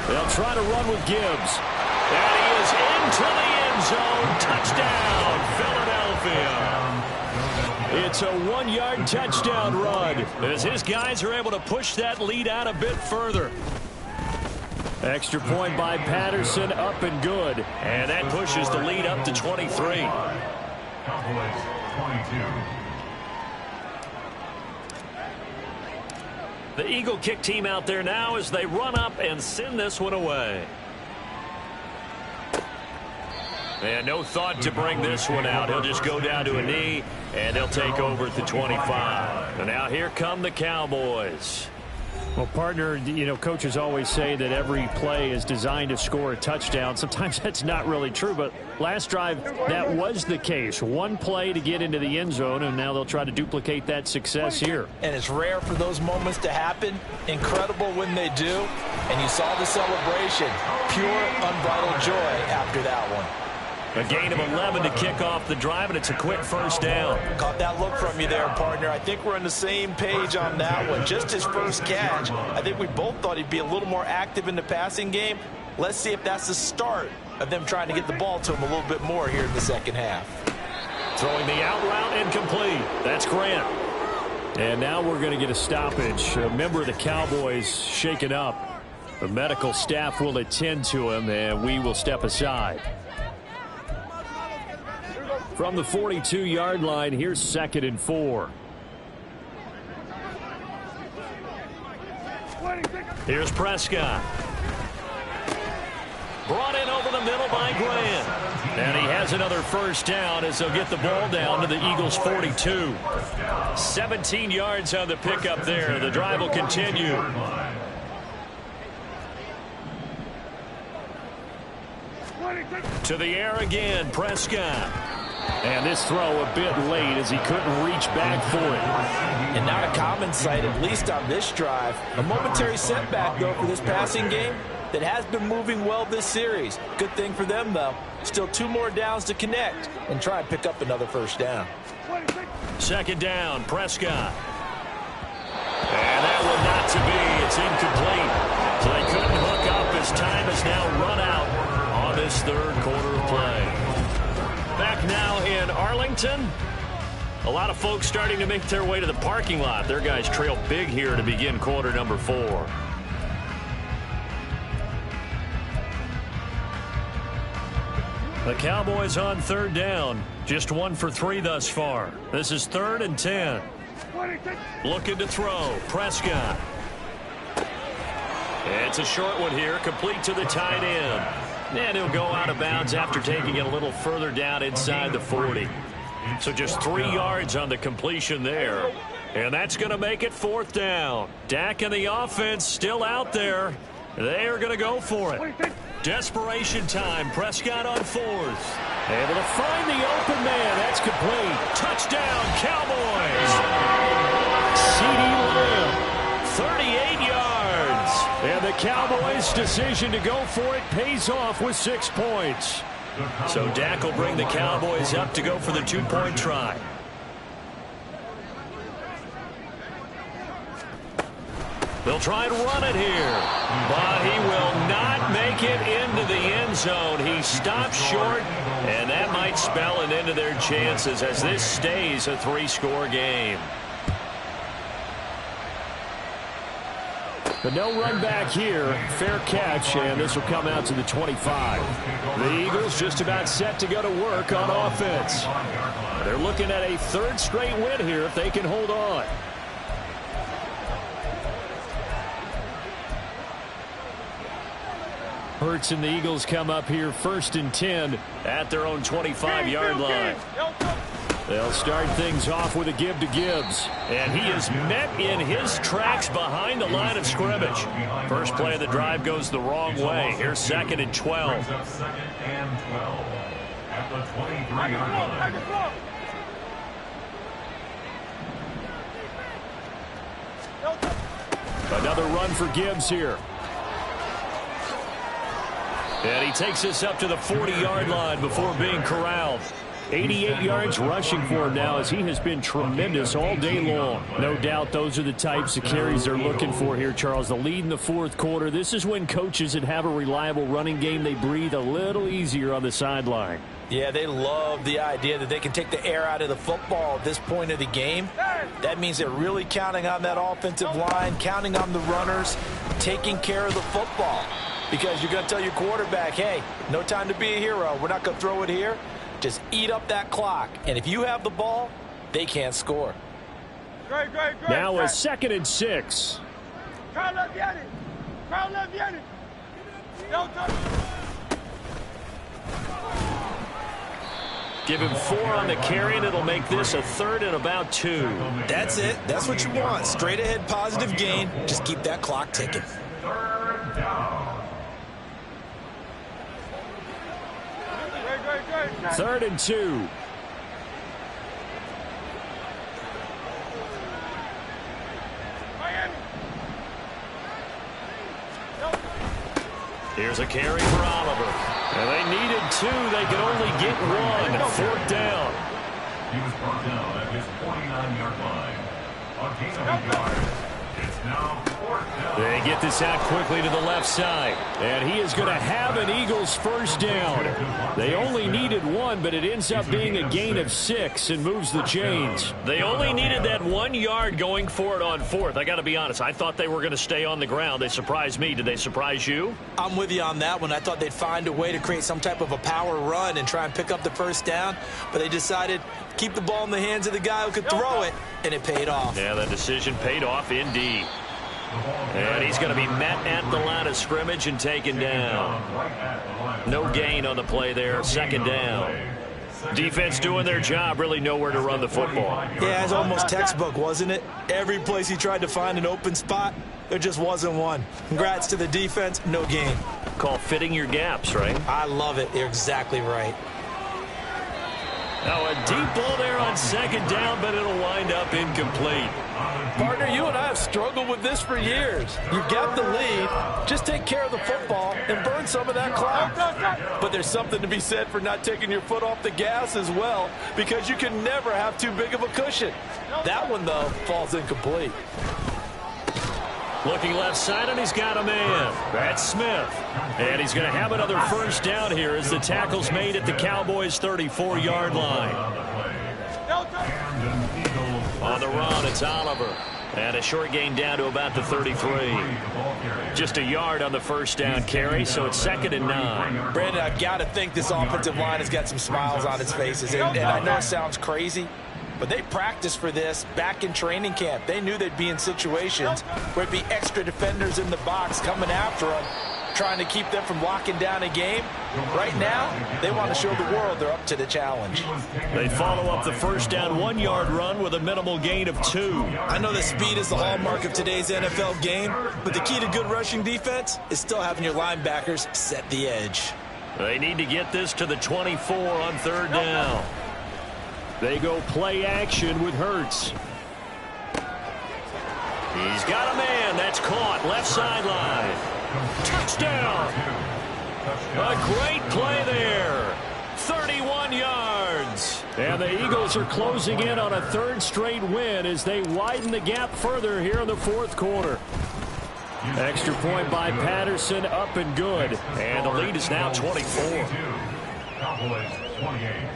They'll try to run with Gibbs. And he is into the end zone. Touchdown, Philadelphia. It's a 1-yard touchdown run as his guys are able to push that lead out a bit further. Extra point by Patterson, up and good. And that pushes the lead up to 23. Cowboys 22. The Eagle kick team out there now as they run up and send this one away. And no thought to bring this one out. He'll just go down to a knee, and they'll take over at the 25. And now here come the Cowboys. Well, partner, you know, coaches always say that every play is designed to score a touchdown. Sometimes that's not really true, but last drive, that was the case. One play to get into the end zone, and now they'll try to duplicate that success here. And it's rare for those moments to happen. Incredible when they do. And you saw the celebration. Pure, unbridled joy after that one. A gain of 11 to kick off the drive, and it's a quick first down. Caught that look from you there, partner. I think we're on the same page on that one. Just his first catch. I think we both thought he'd be a little more active in the passing game. Let's see if that's the start of them trying to get the ball to him a little bit more here in the second half. Throwing the out route incomplete. That's Grant. And now we're going to get a stoppage. A member of the Cowboys shaken up. The medical staff will attend to him, and we will step aside. From the 42-yard line, here's 2nd and 4. Here's Prescott. Brought in over the middle by Grant. And he has another first down as they'll get the ball down to the Eagles' 42. 17 yards on the pickup there. The drive will continue. To the air again, Prescott. And this throw a bit late as he couldn't reach back for it. And not a common sight, at least on this drive. A momentary setback, though, for this passing game that has been moving well this series. Good thing for them, though. Still 2 more downs to connect and try and pick up another first down. 2nd down, Prescott. And that one not to be. It's incomplete. So they couldn't hook up as time has now run out on this 3rd quarter of play. Back now in Arlington. A lot of folks starting to make their way to the parking lot. Their guys trail big here to begin quarter number 4. The Cowboys on 3rd down. Just 1 for 3 thus far. This is 3rd and 10. Looking to throw. Prescott. It's a short one here. Complete to the tight end. And he'll go out of bounds after taking it a little further down inside the 40. So just 3 yards on the completion there. And that's going to make it 4th down. Dak and the offense still out there. They are going to go for it. Desperation time. Prescott on 4th. Able to find the open man. That's complete. Touchdown, Cowboys. CeeDee Lamb, 38 yards. And the Cowboys' decision to go for it pays off with 6 points. So Dak will bring the Cowboys up to go for the 2-point try. They'll try and run it here, but he will not make it into the end zone. He stopped short, and that might spell an end to their chances as this stays a 3-score game. But no run back here. Fair catch, and this will come out to the 25. The Eagles just about set to go to work on offense. They're looking at a 3rd straight win here if they can hold on. Hurts and the Eagles come up here 1st and 10 at their own 25-yard line. They'll start things off with a give to Gibbs. And he is met in his tracks behind the line of scrimmage. First play of the drive goes the wrong way. Here's 2nd and 12. Second and 12 at the 23-yard line. Another run for Gibbs here. And he takes this up to the 40-yard line before being corralled. 88 yards rushing for him now as he has been tremendous all day long. No doubt those are the types of carries they're looking for here, Charles. The lead in the fourth quarter. This is when coaches that have a reliable running game, they breathe a little easier on the sideline. Yeah, they love the idea that they can take the air out of the football at this point of the game. That means they're really counting on that offensive line, counting on the runners, taking care of the football. Because you're going to tell your quarterback, hey, no time to be a hero. We're not going to throw it here. Just eat up that clock. And if you have the ball, they can't score. Now a 2nd and 6. Give him 4 on the carry, and it'll make this a 3rd and about 2. That's it. That's what you want. Straight ahead, positive gain. Just keep that clock ticking. 3rd down. 3rd and 2. Here's a carry for Oliver. And they needed 2. They could only get 1. 4th down. He was brought down at his 49-yard line. A gain of 8 yards. It's now 4th down. They get this out quickly to the left side. And he is going to have an Eagles first down. They only needed 1, but it ends up being a gain of 6 and moves the chains. They only needed that 1 yard going for it on 4th. I got to be honest, I thought they were going to stay on the ground. They surprised me. Did they surprise you? I'm with you on that one. I thought they'd find a way to create some type of a power run and try and pick up the first down, but they decided keep the ball in the hands of the guy who could throw it, and it paid off. Yeah, that decision paid off indeed. And he's going to be met at the line of scrimmage and taken down. No gain on the play there. 2nd down. Defense doing their job, really nowhere to run the football. Yeah, it's almost textbook, wasn't it? Every place he tried to find an open spot, there just wasn't one. Congrats to the defense, no gain. Called fitting your gaps, right? I love it. You're exactly right. Now a deep ball there on 2nd down, but it'll wind up incomplete. Partner, you and I have struggled with this for years. You've got the lead. Just take care of the football and burn some of that clock. But there's something to be said for not taking your foot off the gas as well, because you can never have too big of a cushion. That one, though, falls incomplete. Looking left side, and he's got a man. That's Smith. And he's going to have another first down here as the tackle's made at the Cowboys' 34-yard line. On the run, it's Oliver. And a short gain down to about the 33. Just a yard on the first down carry, so it's 2nd and 9. Brandon, I've got to think this offensive line has got some smiles on its faces. And I know it sounds crazy, but they practiced for this back in training camp. They knew they'd be in situations where it'd be extra defenders in the box coming after them, trying to keep them from locking down a game. Right now, they want to show the world they're up to the challenge. They follow up the first down 1-yard run with a minimal gain of 2. I know that speed is the hallmark of today's NFL game, but the key to good rushing defense is still having your linebackers set the edge. They need to get this to the 24 on 3rd down. They go play action with Hurts. He's got a man. That's caught. Left sideline. Touchdown. A great play there. 31 yards. And the Eagles are closing in on a 3rd straight win as they widen the gap further here in the 4th quarter. Extra point by Patterson, up and good. And the lead is now 24. Cowboys 28.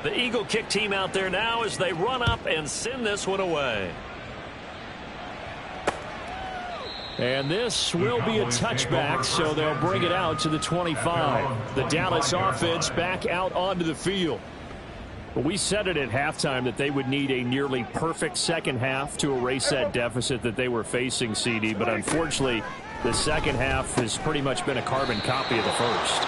The Eagle kick team out there now as they run up and send this one away. And this will be a touchback, so they'll bring it out to the 25. The Dallas offense back out onto the field. But we said it at halftime that they would need a nearly perfect second half to erase that deficit that they were facing, CD. But unfortunately, the second half has pretty much been a carbon copy of the first.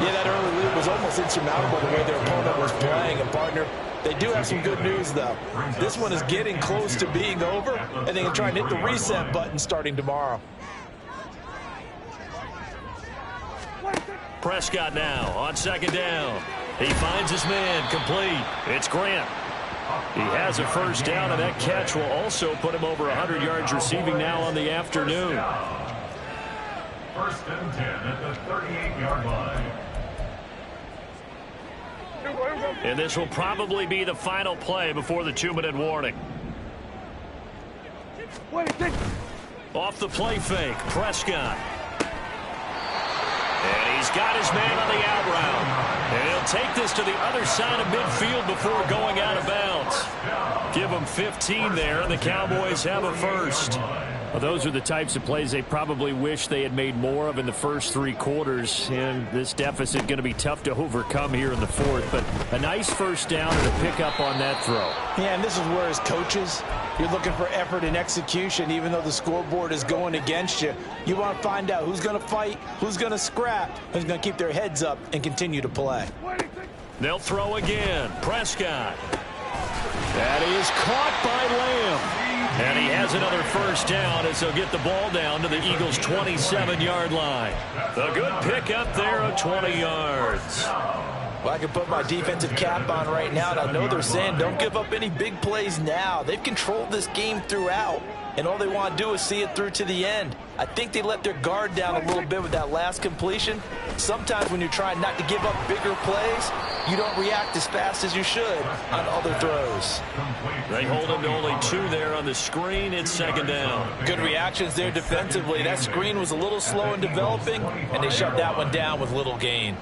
Yeah, that early lead was almost insurmountable the way their opponent was playing. And, partner, they do have some good news, though. This one is getting close to being over, and they can try and hit the reset button starting tomorrow. Prescott now on second down. He finds his man complete. It's Grant. He has a first down, and that catch will also put him over 100 yards receiving now on the afternoon. First and 10 at the 38-yard line. And this will probably be the final play before the 2-minute warning. Off the play fake, Prescott. And he's got his man on the out route. And he'll take this to the other side of midfield before going out of bounds. Give them 15 there, and the Cowboys have a first. Well, those are the types of plays they probably wish they had made more of in the first 3 quarters. And this deficit going to be tough to overcome here in the fourth. But a nice first down and a pickup on that throw. Yeah, and this is where, as coaches, you're looking for effort and execution. Even though the scoreboard is going against you, you want to find out who's going to fight, who's going to scrap, who's going to keep their heads up and continue to play. They'll throw again. Prescott. That is caught by Lamb. And he has another first down as they'll get the ball down to the Eagles' 27-yard line. A good pickup there of 20 yards. Well, I can put my defensive cap on right now, and I know they're saying don't give up any big plays now. They've controlled this game throughout, and all they want to do is see it through to the end. I think they let their guard down a little bit with that last completion. Sometimes when you're trying not to give up bigger plays, you don't react as fast as you should on other throws. They hold him to only 2 there on the screen. It's second down. Good reactions there defensively. That screen was a little slow in developing, and they shut that one down with little gain.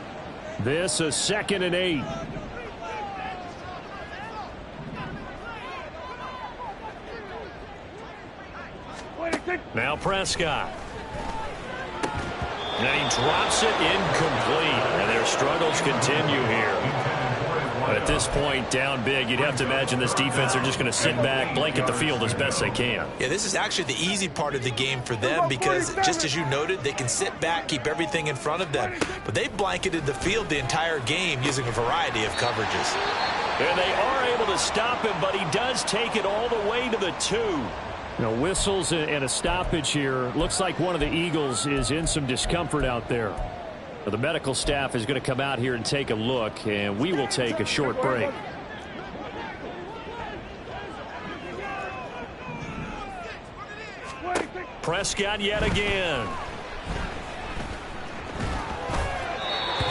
This is 2nd and 8. Now Prescott. And he drops it incomplete. And their struggles continue here. At this point, down big, you'd have to imagine this defense are just going to sit back, blanket the field as best they can. Yeah, this is actually the easy part of the game for them because, just as you noted, they can sit back, keep everything in front of them. But they've blanketed the field the entire game using a variety of coverages. And they are able to stop him, but he does take it all the way to the 2. You know, whistles and a stoppage here. Looks like one of the Eagles is in some discomfort out there. The medical staff is going to come out here and take a look, and we will take a short break. Prescott yet again.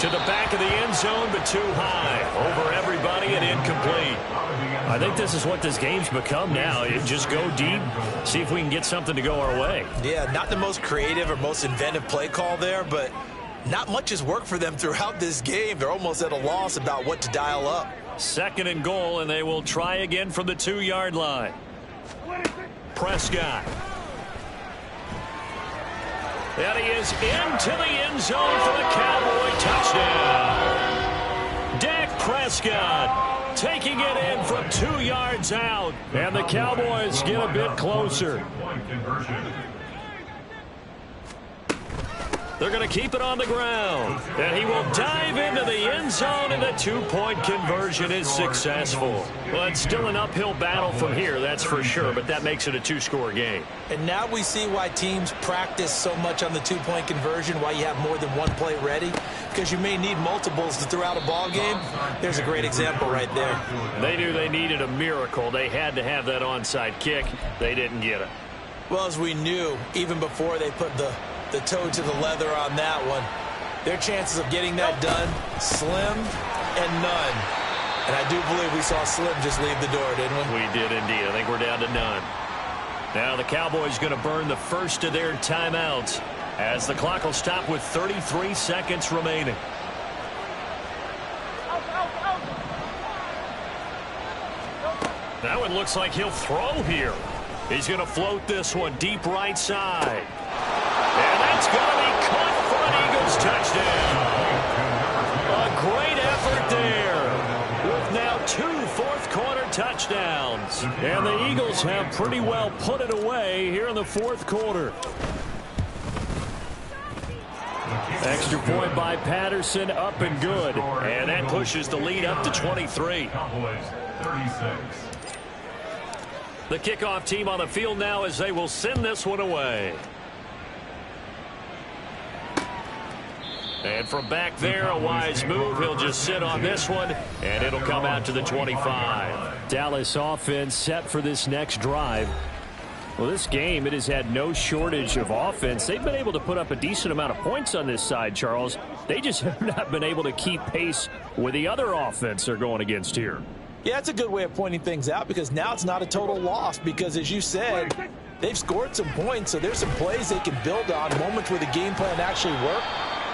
To the back of the end zone, but too high. Over everybody and incomplete. I think this is what this game's become now. You just go deep, see if we can get something to go our way. Yeah, not the most creative or most inventive play call there, but not much has worked for them throughout this game. They're almost at a loss about what to dial up. 2nd and goal, and they will try again from the 2-yard line. Prescott. And he is into the end zone for the Cowboy touchdown. Dak Prescott taking it in from 2 yards out. And the Cowboys get a bit closer. They're going to keep it on the ground. And he will dive into the end zone, and the 2-point conversion is successful. Well, it's still an uphill battle from here, that's for sure, but that makes it a 2-score game. And now we see why teams practice so much on the 2-point conversion, why you have more than one play ready, because you may need multiples to throw out a ball game. There's a great example right there. They knew they needed a miracle. They had to have that onside kick. They didn't get it. Well, as we knew, even before they put the toe to the leather on that one, their chances of getting that done, slim and none. And I do believe we saw Slim just leave the door, didn't we? We did indeed. I think we're down to none. Now the Cowboys going to burn the first of their timeouts as the clock will stop with 33 seconds remaining. That one looks like he'll throw here. He's going to float this one deep right side. And that's going to be caught for an Eagles touchdown. A great effort there with now 2 fourth-quarter touchdowns. And the Eagles have pretty well put it away here in the fourth quarter. Extra point by Patterson, up and good. And that pushes the lead up to 23. Cowboys 36. The kickoff team on the field now as they will send this one away. And from back there, a wise move. He'll just sit on this one, and it'll come out to the 25. Dallas offense set for this next drive. Well, this game, it has had no shortage of offense. They've been able to put up a decent amount of points on this side, Charles. They just have not been able to keep pace with the other offense they're going against here. Yeah, that's a good way of pointing things out, because now it's not a total loss, because as you said, they've scored some points, so there's some plays they can build on, moments where the game plan actually worked.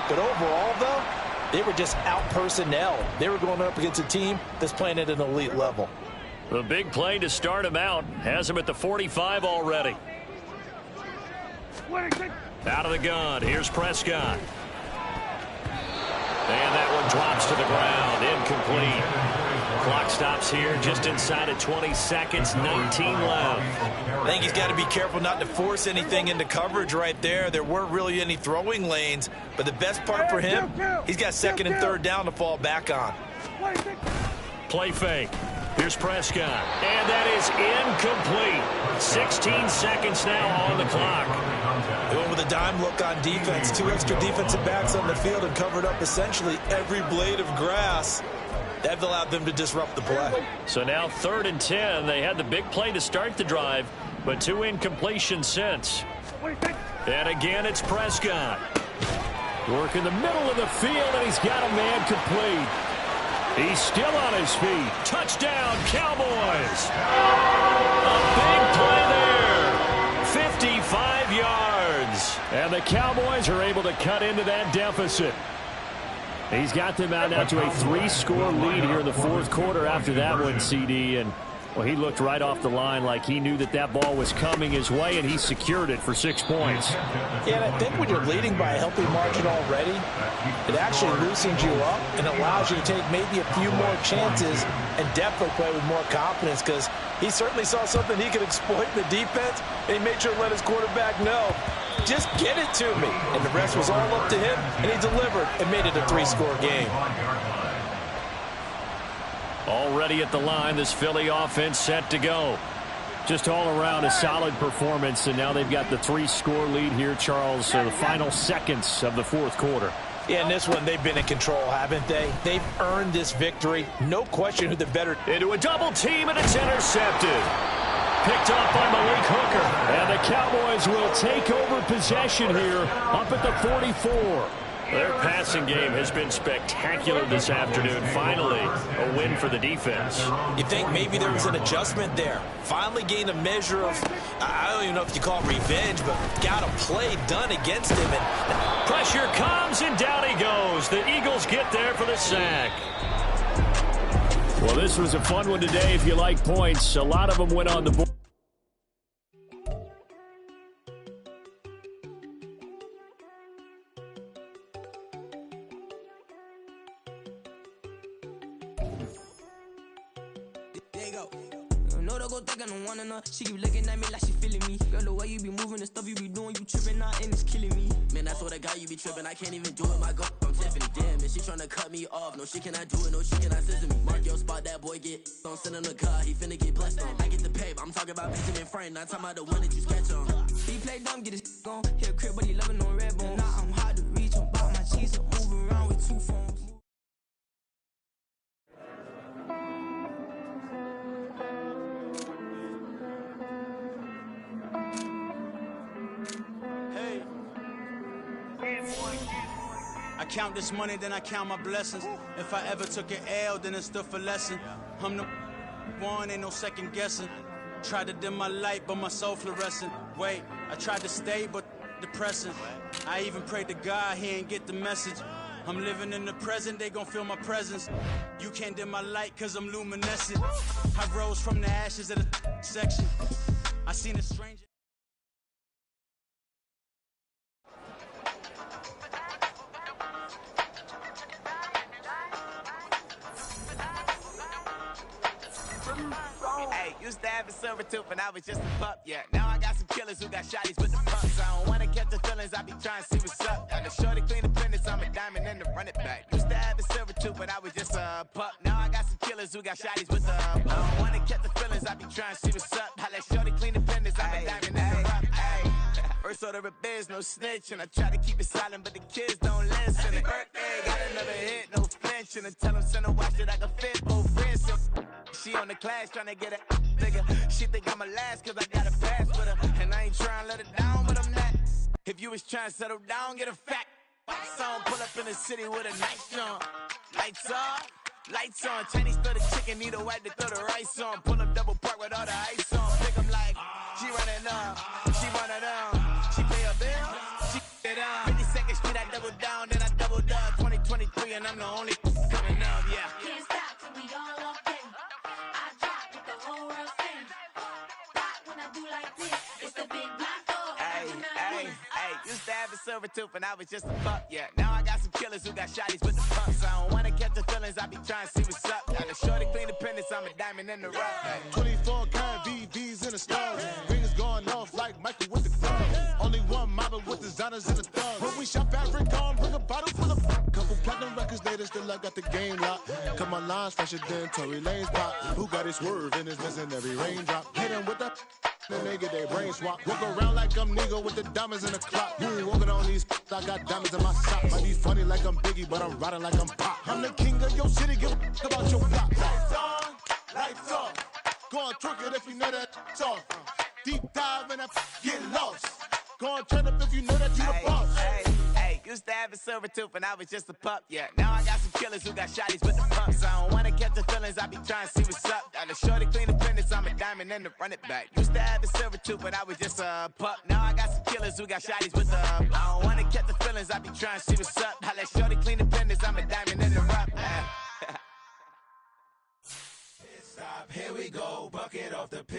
But overall, though, they were just out personnel. They were going up against a team that's playing at an elite level. The big play to start him out has him at the 45 already. Out of the gun, here's Prescott. And that one drops to the ground, incomplete. Clock stops here just inside of 20 seconds, 19 left. I think he's got to be careful not to force anything into coverage right there. There weren't really any throwing lanes, but the best part for him, he's got second and third down to fall back on. Play fake. Here's Prescott. And that is incomplete. 16 seconds now on the clock. Going with a dime look on defense. Two extra defensive backs on the field and covered up essentially every blade of grass. That allowed them to disrupt the play. So now 3rd and 10. They had the big play to start the drive, but 2 incompletions since. And again, it's Prescott. Work in the middle of the field, and he's got a man complete. He's still on his feet. Touchdown, Cowboys. A big play there. 55 yards. And the Cowboys are able to cut into that deficit. He's got them out now to a 3-score lead here in the 4th quarter after that one, CD. And, well, he looked right off the line like he knew that that ball was coming his way, and he secured it for 6 points. Yeah, and I think when you're leading by a healthy margin already, it actually loosens you up and allows you to take maybe a few more chances and definitely play with more confidence, because he certainly saw something he could exploit in the defense, and he made sure to let his quarterback know, just get it to me. And the rest was all up to him, and he delivered and made it a 3-score game. Already at the line, this Philly offense set to go. Just all around a solid performance, and now they've got the 3-score lead here, Charles, so the final seconds of the 4th quarter. Yeah, in this one, they've been in control, haven't they? They've earned this victory. No question who the better. Into a double team, and it's intercepted. Picked up by Malik Hooker. And the Cowboys will take over possession here up at the 44. Their passing game has been spectacular this afternoon. Finally, a win for the defense. You think maybe there was an adjustment there. Finally gained a measure of, I don't even know if you call it revenge, but got a play done against him. And pressure comes, and down he goes. The Eagles get there for the sack. Well, this was a fun one today if you like points. A lot of them went on the board. She keep looking at me like she feeling me. Girl, the way you be moving, the stuff you be doing, you tripping out and it's killing me. Man, I swear to God, you be tripping. I can't even do it. My girl, I'm Tiffany. Damn, and she tryna cut me off. No, she cannot do it. No, she cannot scissor me. Mark your spot, that boy get on. Send him the car, he finna get blessed on. I get the paper. I'm talking about Benjamin Frank, not talking about the one that you sketch on. He play dumb, get his gone. Hit a crib, but he loving on red bone. Now I'm hard to reach. I'm about my cheese. I'm moving around with 2 phones. I count this money, then I count my blessings. If I ever took an L, then it stood for lesson. I'm the one, ain't no second guessing. Tried to dim my light, but my soul fluorescent. Wait, I tried to stay, but depressing. I even prayed to God, he ain't get the message. I'm living in the present, they gon' feel my presence. You can't dim my light, cause I'm luminescent. I rose from the ashes of the section. I seen a stranger. Hey, used to have a silver tooth and I was just a pup, yeah. Now I got some killers who got shotties with the pumps. I don't wanna catch the feelings, I be trying to see what's up. And the shorty clean the business, when I was just a pup. Now I got some killers who got shotties with the I don't wanna catch the feelings, I be trying to see what's up. I let shorty clean the pendants, I'm a diamond in the rough. First order of biz, no snitch, and I try to keep it silent, but the kids don't listen. And birthday, got another hit, no flinch, and I tell them send a watch that I can fit both wrists. She on the class trying to get a nigga. She think I'm a last cause I got a pass with her, and I ain't trying to let it down, but I'm not. If you was trying to settle down, get a fact. Song pull up in the city with a nice on. Lights off, lights on. Chinese throw the chicken, need a wipe to throw the rice on. Pull up double park with all the ice on. Pick 'em like, she running up, she one of them. She pay a bill, she it up. 52nd Street, I double down, then I doubled up. 2023, and I'm the only coming up, yeah. Can't stop till we all up in. I drop with the whole world sing. Rock when I do like this, it's the big black dog. Hey, used to have a silver tooth and I was just a pup, yeah. Now I got some killers who got shotties with the pumps. I don't wanna catch the feelings, I be trying to see what's up. Got a shorty clean the pendants, I'm a diamond in the rough. Hey. 24 karat VVs in the stars. Rings going off like Michael with the club. Only one mobbing with designers in the thug. When we shop fabric on, bring a bottle full of couple platinum records later, still I got the game locked. Cut my lines fresher than Tory Lane's pop. Who got his swerve and is missing every raindrop. Hit him with that. Then they get their brain swap. Walk around like I'm nigga with the diamonds in the clock. You ain't walking on these, I got diamonds in my socks. Might be funny like I'm Biggie, but I'm riding like I'm Pop. I'm the king of your city, give a about your block. Lights on, lights off. Go on, twerk it if you know that off. Deep dive and get lost. Go on, turn up if you know that you the boss. Used to have a silver tooth and I was just a pup, yeah. Now I got some killers who got shotties with the pumps. I don't wanna catch the feelings, I be trying to see what's up. Got a shorty clean the pendants, I'm a diamond in the run it back. Used to have a silver tooth but I was just a pup. Now I got some killers who got shotties with the I don't wanna catch the feelings, I be trying to see what's up. I let shorty clean the pendants, I'm a diamond in the rough. Stop, here we go, bucket off the pit.